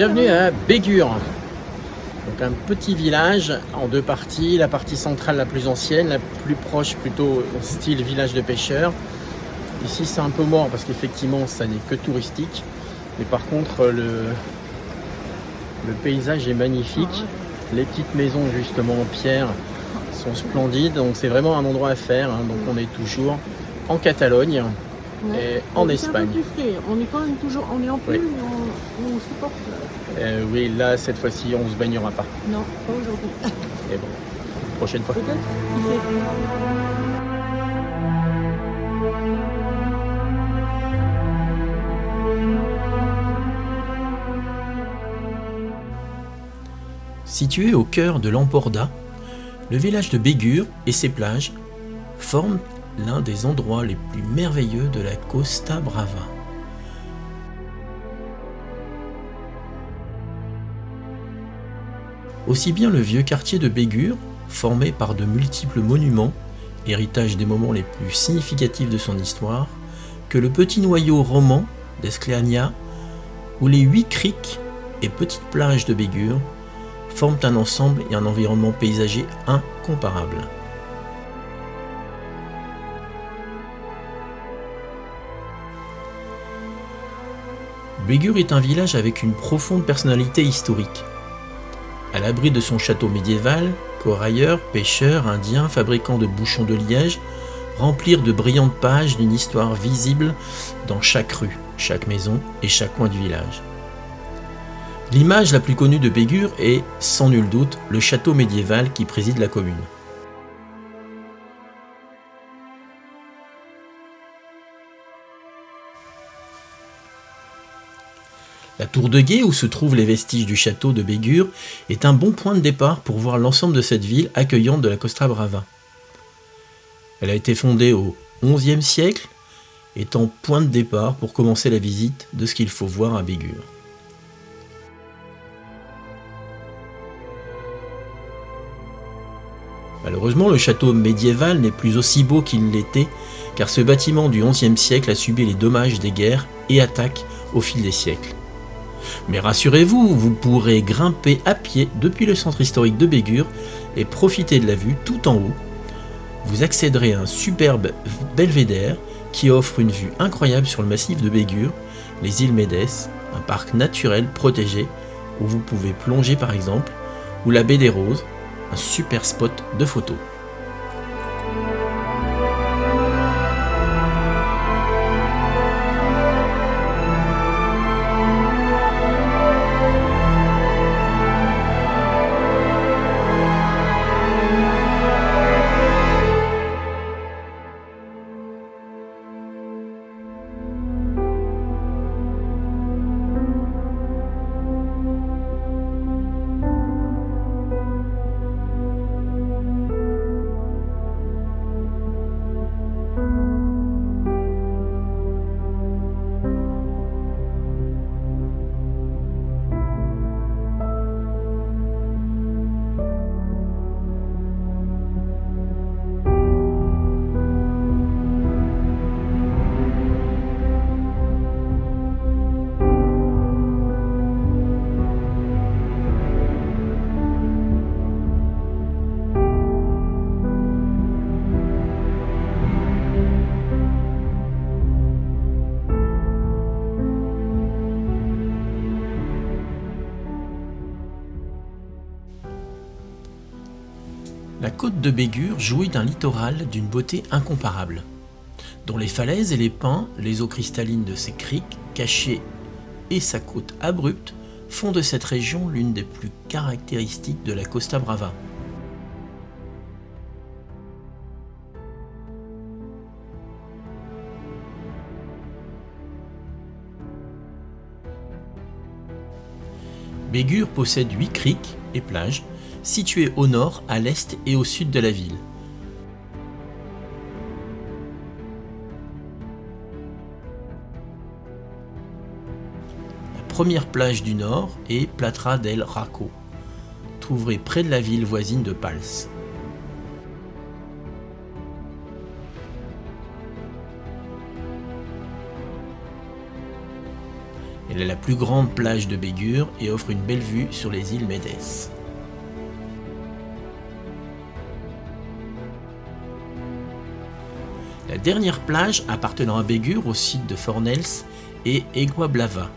Bienvenue à Bégur, donc un petit village en deux parties. La partie centrale la plus ancienne, la plus proche plutôt style village de pêcheurs. Ici c'est un peu mort parce qu'effectivement ça n'est que touristique, mais par contre le paysage est magnifique. Les petites maisons justement en pierre sont splendides, donc c'est vraiment un endroit à faire. Donc on est toujours en Catalogne. Et en Espagne. Un peu plus frais. On est quand même toujours, on est en pluie, Oui. mais on supporte. Oui, là cette fois-ci on se baignera pas. Non, pas aujourd'hui. Et bon, prochaine fois. Peut-être, qui sait. Situé au cœur de l'Emporda, le village de Bégur et ses plages forment l'un des endroits les plus merveilleux de la Costa Brava. Aussi bien le vieux quartier de Bégur, formé par de multiples monuments, héritage des moments les plus significatifs de son histoire, que le petit noyau roman d'Escleania, où les 8 criques et petites plages de Bégur forment un ensemble et un environnement paysager incomparable. Bégur est un village avec une profonde personnalité historique. À l'abri de son château médiéval, corailleurs, pêcheurs, indiens, fabricants de bouchons de liège remplirent de brillantes pages d'une histoire visible dans chaque rue, chaque maison et chaque coin du village. L'image la plus connue de Bégur est, sans nul doute, le château médiéval qui préside la commune. La tour de guet, où se trouvent les vestiges du château de Bégur, est un bon point de départ pour voir l'ensemble de cette ville accueillante de la Costa Brava. Elle a été fondée au XIe siècle, étant point de départ pour commencer la visite de ce qu'il faut voir à Bégur. Malheureusement, le château médiéval n'est plus aussi beau qu'il l'était, car ce bâtiment du XIe siècle a subi les dommages des guerres et attaques au fil des siècles. Mais rassurez-vous, vous pourrez grimper à pied depuis le centre historique de Bégur et profiter de la vue tout en haut. Vous accéderez à un superbe belvédère qui offre une vue incroyable sur le massif de Bégur, les îles Médès, un parc naturel protégé où vous pouvez plonger par exemple, ou la baie des Roses, un super spot de photos. La côte de Bégur jouit d'un littoral d'une beauté incomparable, dont les falaises et les pins, les eaux cristallines de ses criques cachées et sa côte abrupte font de cette région l'une des plus caractéristiques de la Costa Brava. Bégur possède 8 criques et plages, situées au nord, à l'est et au sud de la ville. La première plage du nord est Platra del Raco, trouvée près de la ville voisine de Pals. Elle est la plus grande plage de Bégur et offre une belle vue sur les îles Médès. La dernière plage appartenant à Bégur au site de Fornels est Aiguablava,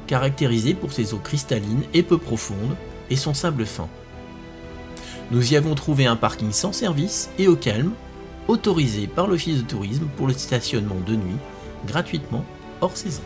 caractérisée pour ses eaux cristallines et peu profondes et son sable fin. Nous y avons trouvé un parking sans service et au calme, autorisé par l'office de tourisme pour le stationnement de nuit, gratuitement hors saison.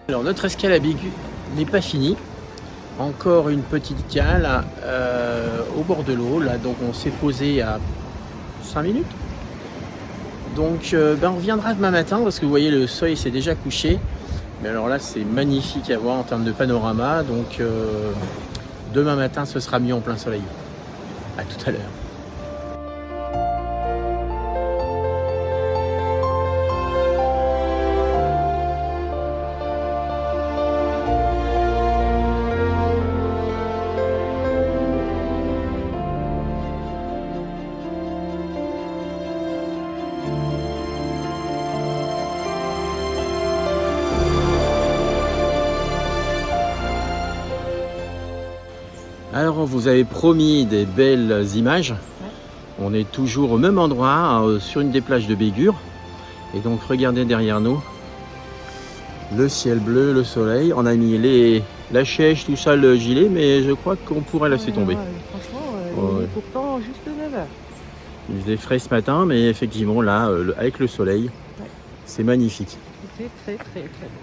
Alors notre escale à Bégur n'est pas finie. Encore une petite cale au bord de l'eau. Là, donc on s'est posé à 5 minutes. Donc on reviendra demain matin parce que vous voyez le soleil s'est déjà couché. Mais alors là c'est magnifique à voir en termes de panorama. Donc demain matin ce sera mis en plein soleil. À tout à l'heure. Alors on vous avait promis des belles images. On est toujours au même endroit, sur une des plages de Bégur. Et donc regardez derrière nous, le ciel bleu, le soleil. On a mis la chèche, tout ça, le gilet, mais je crois qu'on pourrait laisser tomber. Franchement, il est pourtant juste là. Il faisait frais ce matin, mais effectivement là, avec le soleil, c'est magnifique. C'est très très très beau.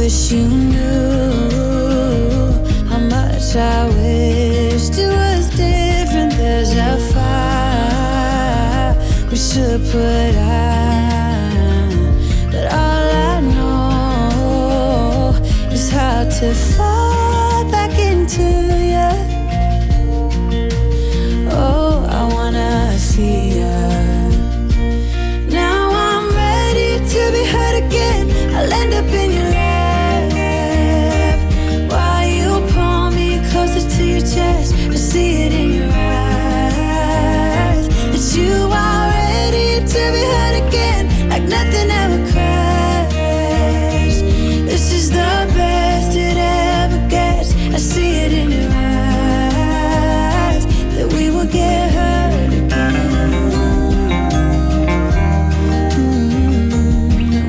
wish you knew how much I wished it was different. There's a fire we should put out, but all I know is how to fall back into you. Oh, I wanna see ya. Now I'm ready to be hurt again. I'll end up in your lap while you pull me closer to your chest. I see it in your eyes that you are ready to be hurt again, like nothing ever crashed. This is the best it ever gets. I see it in your eyes that we will get hurt again.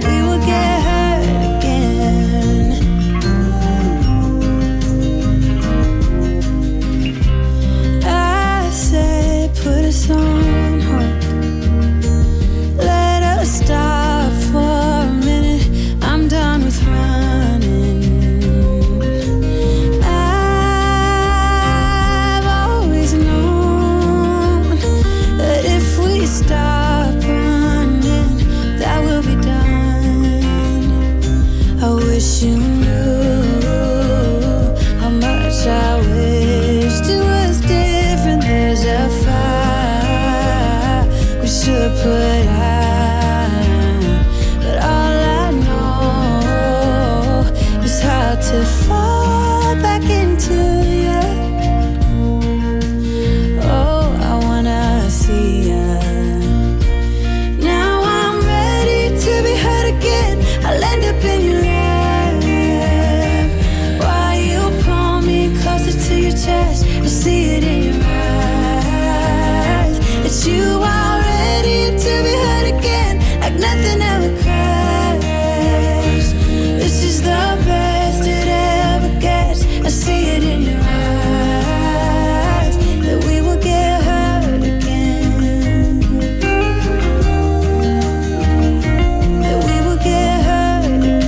We will get hurt again. I said put us on hold, let us stop for a minute. I'm done with running. I've always known that if we stop running, that will be done. I wish you knew how much I wished it was different. There's a fire we should put out, but all I know is how to fall back into you. Oh, I wanna see ya. Now I'm ready to be hurt again. I'll end up in your lap while you pull me closer to your chest. I see it in your eyes that you are ready to be hurt again, like nothing ever crashed. This is the best it ever gets. I see it in your eyes that we will get hurt again, that we will get hurt again.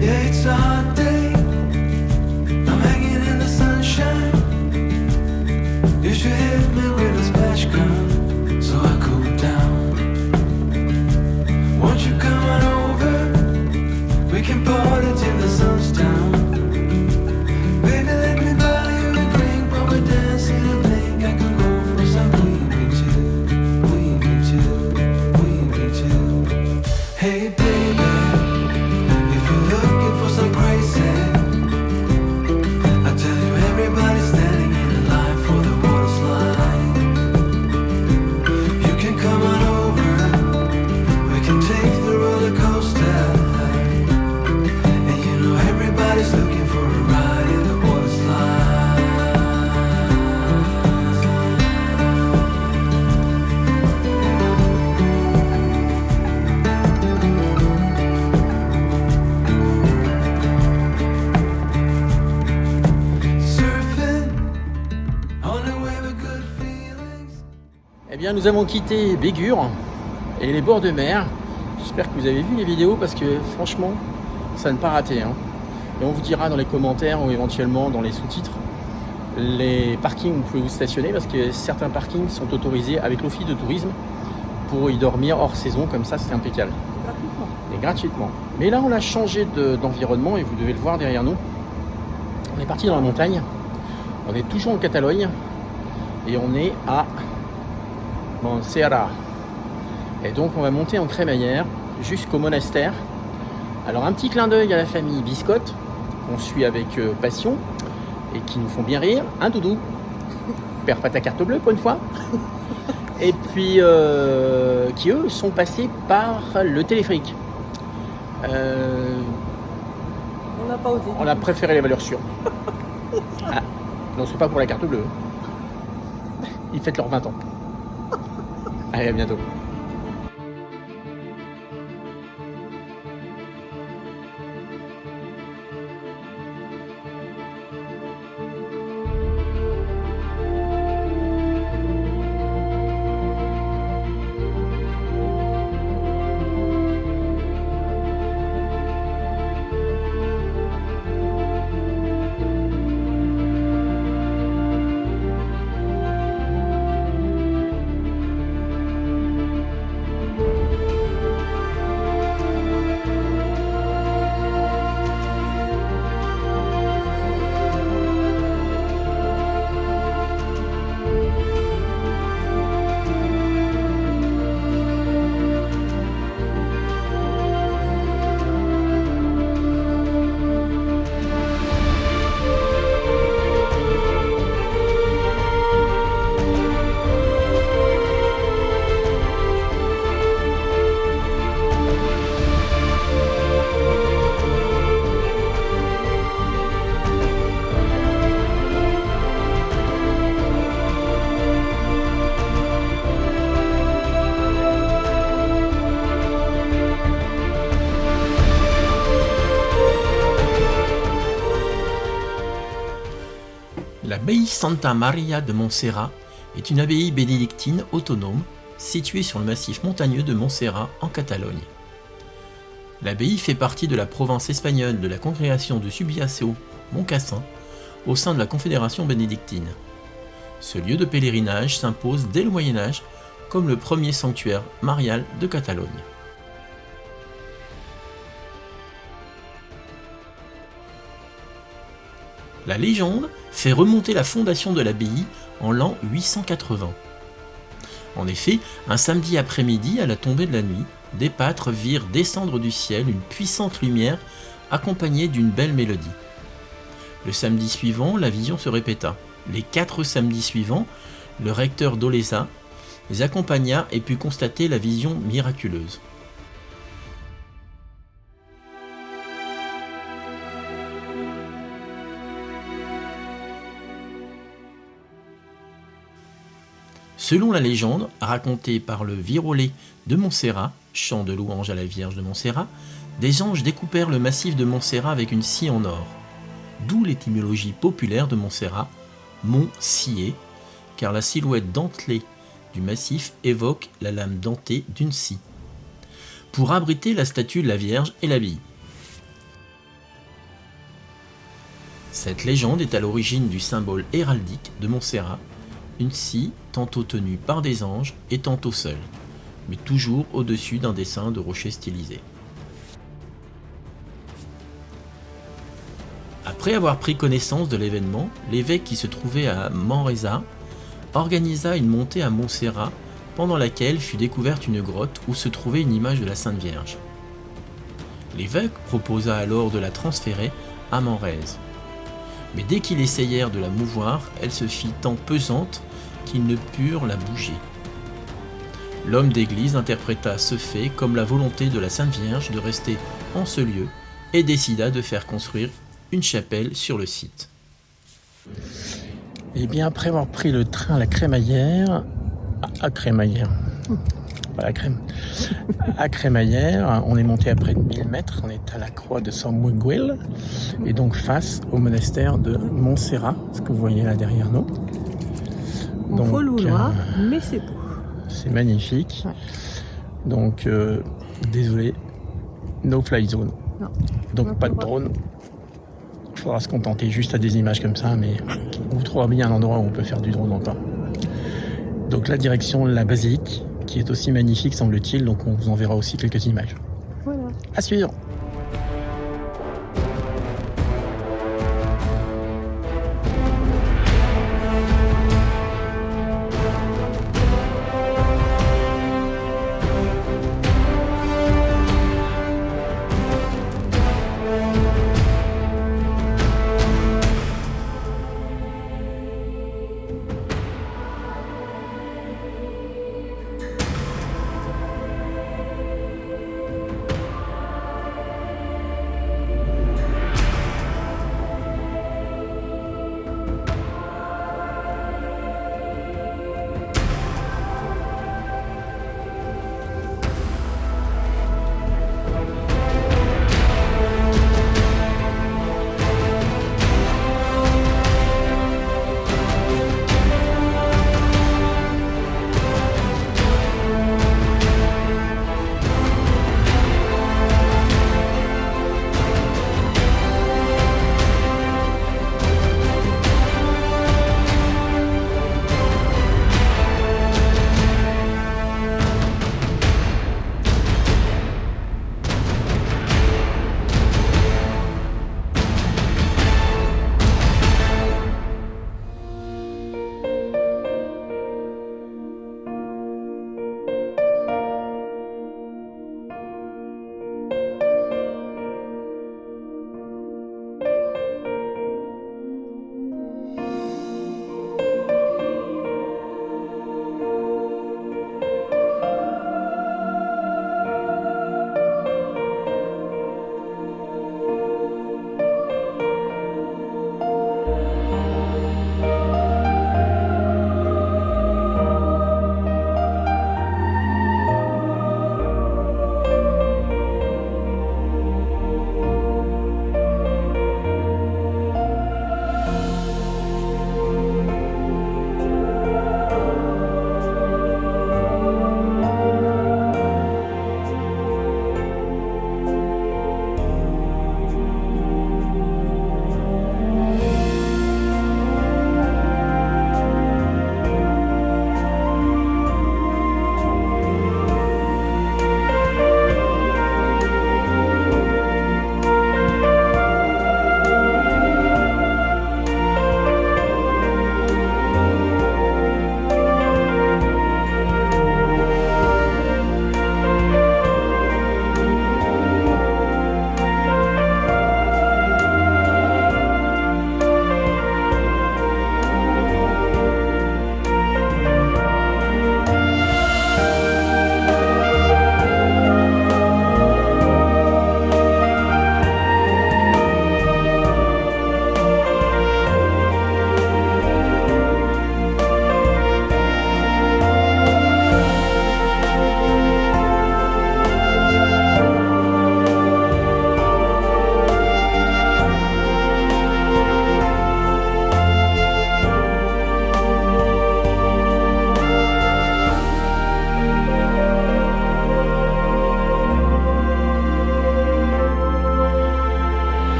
Yeah, it's a hot day. I'm hanging in the sunshine. You should hit me with a splash gun so I cool down. Won't you come on over? We can party till the sun's down. Baby, let me buy you a drink while we're dancing and blink. I can go for some queen bee too, queen bee too, queen bee too. Hey baby, if you're looking for some crazy, I tell you everybody's standing in line for the water slide. You can come on over, we can take the roller coaster. And you know everybody's looking for a ride in the water slide. Surfing on the wave of good feelings. Eh bien, nous avons quitté Bégur et les bords de mer. J'espère que vous avez vu les vidéos parce que franchement, ça ne pas raté. Hein. Et on vous dira dans les commentaires ou éventuellement dans les sous-titres les parkings où vous pouvez vous stationner parce que certains parkings sont autorisés avec l'office de tourisme pour y dormir hors saison. Comme ça, c'est impeccable. Gratuitement. Et gratuitement. Mais là, on a changé d'environnement et vous devez le voir derrière nous. On est parti dans la montagne. On est toujours en Catalogne et on est à Montserrat. Et donc on va monter en crémaillère jusqu'au monastère. Alors un petit clin d'œil à la famille Biscotte qu'on suit avec passion et qui nous font bien rire. Hein, Doudou? Perds pas ta carte bleue pour une fois. Et puis, qui eux sont passés par le téléphérique. On n'a pas osé. On a préféré les valeurs sûres. Ah, non, c'est pas pour la carte bleue. Ils fêtent leurs 20 ans. Allez, à bientôt. L'abbaye Santa Maria de Montserrat est une abbaye bénédictine autonome située sur le massif montagneux de Montserrat en Catalogne. L'abbaye fait partie de la province espagnole de la congrégation de Subiaco-Montcassin au sein de la Confédération bénédictine. Ce lieu de pèlerinage s'impose dès le Moyen Âge comme le premier sanctuaire marial de Catalogne. La légende fait remonter la fondation de l'abbaye en l'an 880. En effet, un samedi après-midi, à la tombée de la nuit, des pâtres virent descendre du ciel une puissante lumière accompagnée d'une belle mélodie. Le samedi suivant, la vision se répéta. Les 4 samedis suivants, le recteur d'Olesa les accompagna et put constater la vision miraculeuse. Selon la légende, racontée par le Virolet de Montserrat, chant de louange à la Vierge de Montserrat, des anges découpèrent le massif de Montserrat avec une scie en or. D'où l'étymologie populaire de Montserrat, mont scié, car la silhouette dentelée du massif évoque la lame dentée d'une scie, pour abriter la statue de la Vierge et l'abbaye. Cette légende est à l'origine du symbole héraldique de Montserrat, une scie tantôt tenue par des anges et tantôt seule, mais toujours au-dessus d'un dessin de rocher stylisé. Après avoir pris connaissance de l'événement, l'évêque qui se trouvait à Manresa organisa une montée à Montserrat pendant laquelle fut découverte une grotte où se trouvait une image de la Sainte Vierge. L'évêque proposa alors de la transférer à Manresa. Mais dès qu'ils essayèrent de la mouvoir, elle se fit tant pesante qu'ils ne purent la bouger. L'homme d'église interpréta ce fait comme la volonté de la Sainte Vierge de rester en ce lieu et décida de faire construire une chapelle sur le site. Et bien après avoir pris le train à la Crémaillère, pas la crème, à Crémaillère, on est monté à près de 1000 mètres, on est à la croix de San Miguel, et donc face au monastère de Montserrat, ce que vous voyez là derrière nous. On faut l'ouvrir, mais c'est beau. C'est magnifique. Ouais. Donc, désolé, no fly zone. Non. Donc pas de drone. Il faudra se contenter juste à des images comme ça, mais on trouvera bien un endroit où on peut faire du drone encore. Donc la direction, la basilique, qui est aussi magnifique semble-t-il, donc on vous enverra aussi quelques images. Voilà. À suivre.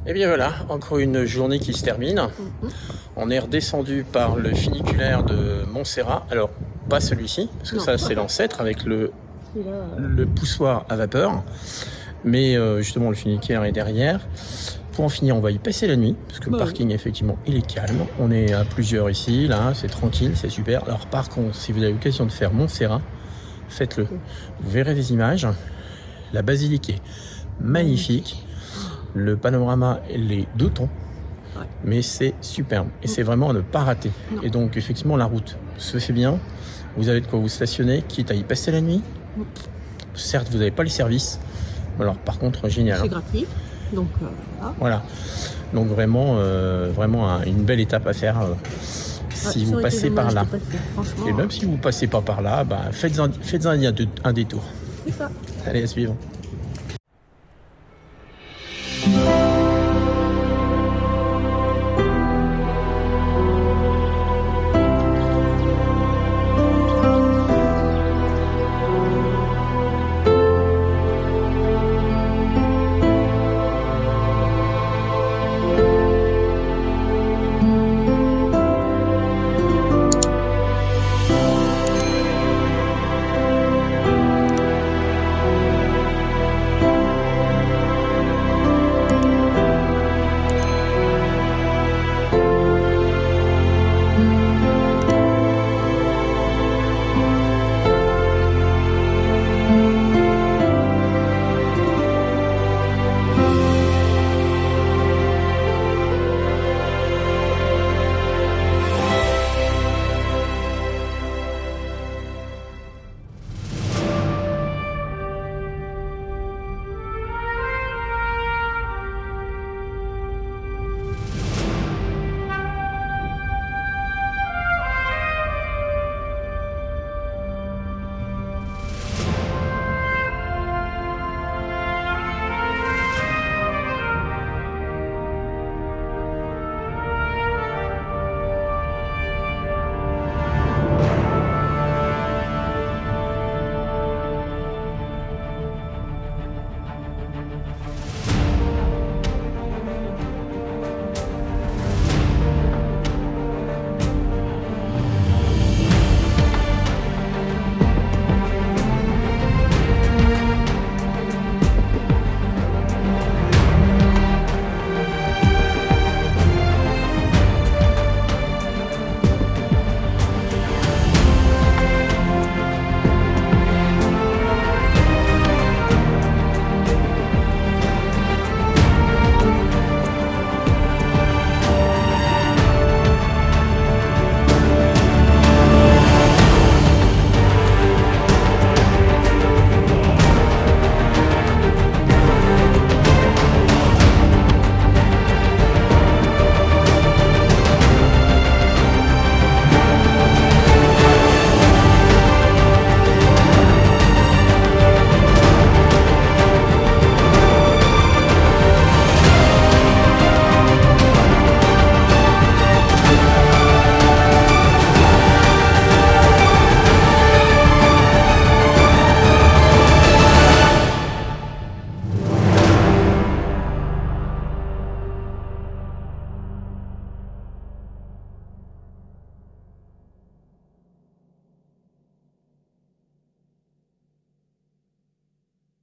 Et bien voilà, encore une journée qui se termine. On est redescendu par le funiculaire de Montserrat. Alors, pas celui-ci, parce que Non. ça c'est l'ancêtre avec le Celui-là, poussoir à vapeur. Mais justement, le funiculaire est derrière. Pour en finir, on va y passer la nuit, parce que le Bah parking, effectivement, il est calme. On est à plusieurs ici, là, c'est tranquille, c'est super. Alors par contre, si vous avez l'occasion de faire Montserrat, faites-le. Vous verrez des images. La basilique est magnifique. Le panorama, les deux tons. Ouais. Mais c'est superbe. Et c'est vraiment à ne pas rater. Non. Et donc, effectivement, la route se fait bien. Vous avez de quoi vous stationner, quitte à y passer la nuit. Certes, vous n'avez pas les services. Alors, par contre, génial. c'est gratuit. Donc, voilà. Voilà. Donc, vraiment, une belle étape à faire si Ouais, ça vous aurait été passez par dommage là. de pas le faire, franchement. Et même si vous passez pas par là, bah, faites un détour. C'est ça. Allez, à suivre.